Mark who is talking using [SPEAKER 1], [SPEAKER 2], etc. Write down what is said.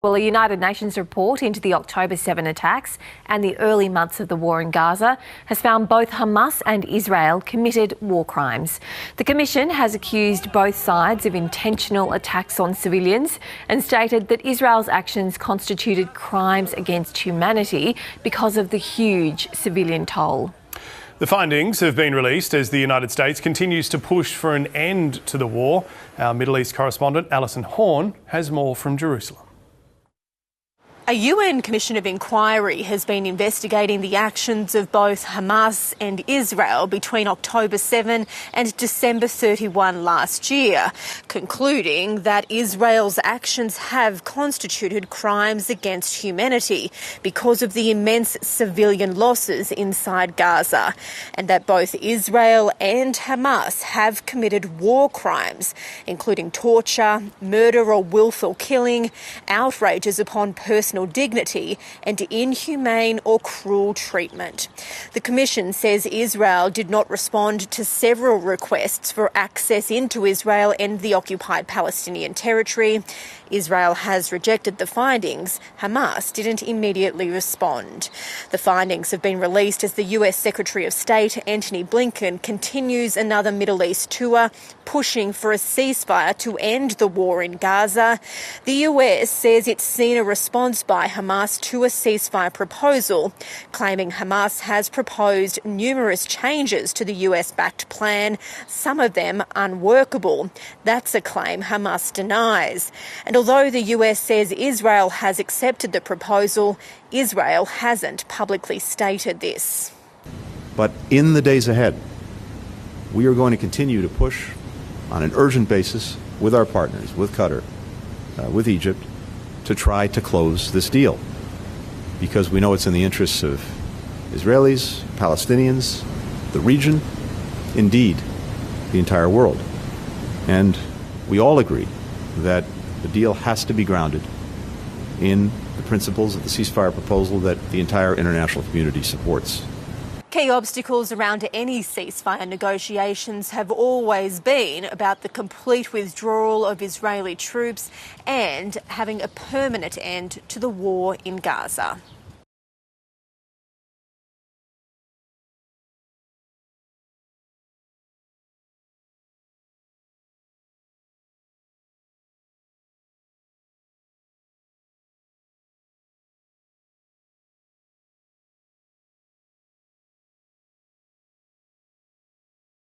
[SPEAKER 1] Well, a United Nations report into the October 7 attacks and the early months of the war in Gaza has found both Hamas and Israel committed war crimes. The Commission has accused both sides of intentional attacks on civilians and stated that Israel's actions constituted crimes against humanity because of the huge civilian toll.
[SPEAKER 2] The findings have been released as the United States continues to push for an end to the war. Our Middle East correspondent Alison Horn has more from Jerusalem.
[SPEAKER 3] A UN Commission of Inquiry has been investigating the actions of both Hamas and Israel between October 7 and December 31 last year, concluding that Israel's actions have constituted crimes against humanity because of the immense civilian losses inside Gaza, and that both Israel and Hamas have committed war crimes, including torture, murder or willful killing, outrages upon personal dignity and inhumane or cruel treatment. The Commission says Israel did not respond to several requests for access into Israel and the occupied Palestinian territory. Israel has rejected the findings. Hamas didn't immediately respond. The findings have been released as the US Secretary of State Antony Blinken continues another Middle East tour, pushing for a ceasefire to end the war in Gaza. The US says it's seen a response by Hamas to a ceasefire proposal, claiming Hamas has proposed numerous changes to the US-backed plan, some of them unworkable. That's a claim Hamas denies. And although the US says Israel has accepted the proposal, Israel hasn't publicly stated this.
[SPEAKER 4] But in the days ahead, we are going to continue to push on an urgent basis with our partners, with Qatar, with Egypt, to try to close this deal, because we know it's in the interests of Israelis, Palestinians, the region, indeed, the entire world. And we all agree that the deal has to be grounded in the principles of the ceasefire proposal that the entire international community supports.
[SPEAKER 3] Key obstacles around any ceasefire negotiations have always been about the complete withdrawal of Israeli troops and having a permanent end to the war in Gaza.